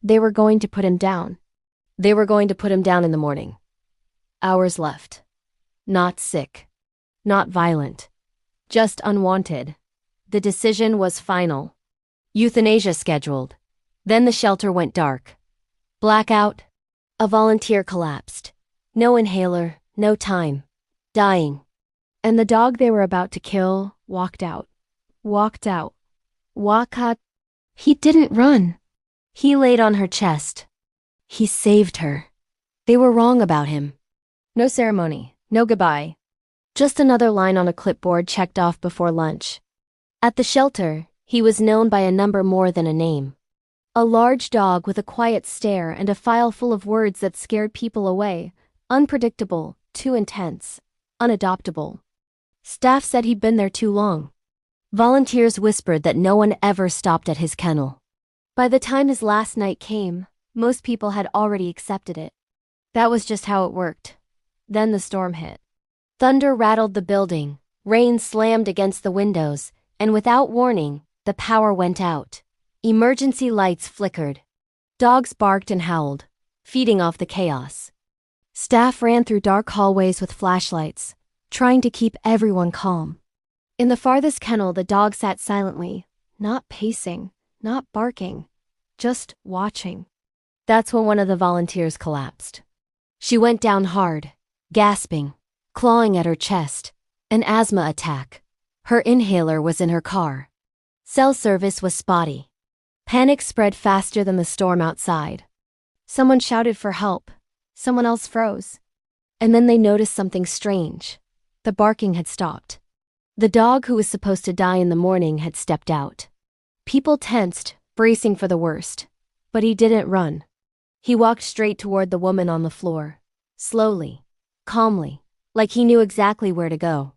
They were going to put him down. They were going to put him down in the morning. Hours left. Not sick. Not violent. Just unwanted. The decision was final. Euthanasia scheduled. Then the shelter went dark. Blackout. A volunteer collapsed. No inhaler, no time. Dying. And the dog they were about to kill walked out. Walked out. Walked. He didn't run. He laid on her chest. He saved her. They were wrong about him. No ceremony, no goodbye. Just another line on a clipboard checked off before lunch. At the shelter, he was known by a number more than a name. A large dog with a quiet stare and a file full of words that scared people away. Unpredictable, too intense, unadoptable. Staff said he'd been there too long. Volunteers whispered that no one ever stopped at his kennel. By the time his last night came, most people had already accepted it. That was just how it worked. Then the storm hit. Thunder rattled the building, rain slammed against the windows, and without warning, the power went out. Emergency lights flickered. Dogs barked and howled, feeding off the chaos. Staff ran through dark hallways with flashlights, trying to keep everyone calm. In the farthest kennel, the dog sat silently, not pacing, not barking, just watching. That's when one of the volunteers collapsed. She went down hard, gasping, clawing at her chest, an asthma attack. Her inhaler was in her car. Cell service was spotty. Panic spread faster than the storm outside. Someone shouted for help. Someone else froze. And then they noticed something strange. The barking had stopped. The dog who was supposed to die in the morning had stepped out. People tensed, bracing for the worst. But he didn't run. He walked straight toward the woman on the floor. Slowly, calmly, like he knew exactly where to go.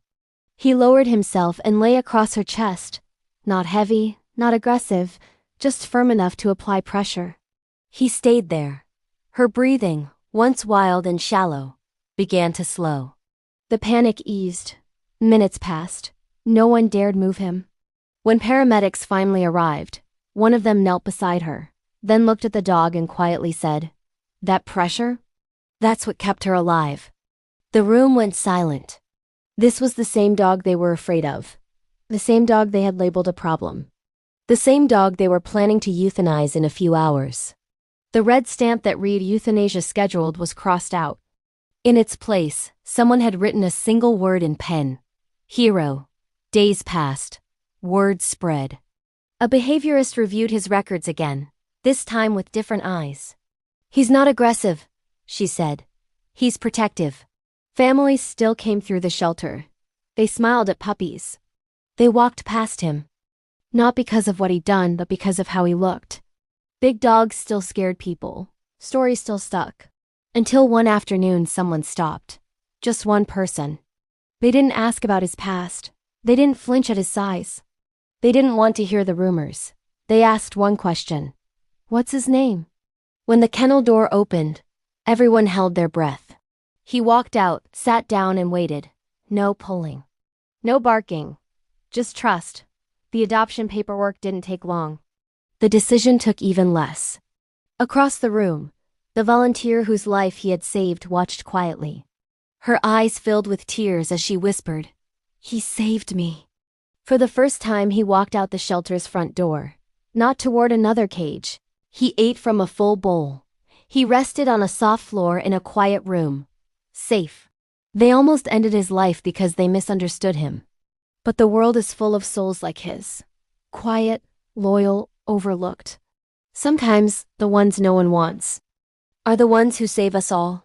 He lowered himself and lay across her chest. Not heavy, not aggressive, just firm enough to apply pressure. He stayed there. Her breathing, once wild and shallow, began to slow. The panic eased. Minutes passed. No one dared move him. When paramedics finally arrived, one of them knelt beside her, then looked at the dog and quietly said, "That pressure? That's what kept her alive." The room went silent. This was the same dog they were afraid of. The same dog they had labeled a problem. The same dog they were planning to euthanize in a few hours. The red stamp that read "Euthanasia scheduled" was crossed out. In its place, someone had written a single word in pen. Hero. Days passed. Word spread. A behaviorist reviewed his records again, this time with different eyes. "He's not aggressive," she said. "He's protective." Families still came through the shelter. They smiled at puppies. They walked past him. Not because of what he'd done, but because of how he looked. Big dogs still scared people. Stories still stuck. Until one afternoon someone stopped. Just one person. They didn't ask about his past. They didn't flinch at his size. They didn't want to hear the rumors. They asked one question. "What's his name?" When the kennel door opened, everyone held their breath. He walked out, sat down and waited. No pulling. No barking. Just trust. The adoption paperwork didn't take long. The decision took even less. Across the room, the volunteer whose life he had saved watched quietly. Her eyes filled with tears as she whispered, "He saved me." For the first time he walked out the shelter's front door. Not toward another cage. He ate from a full bowl. He rested on a soft floor in a quiet room. Safe. They almost ended his life because they misunderstood him. But the world is full of souls like his. Quiet, loyal, overlooked. Sometimes, the ones no one wants are the ones who save us all.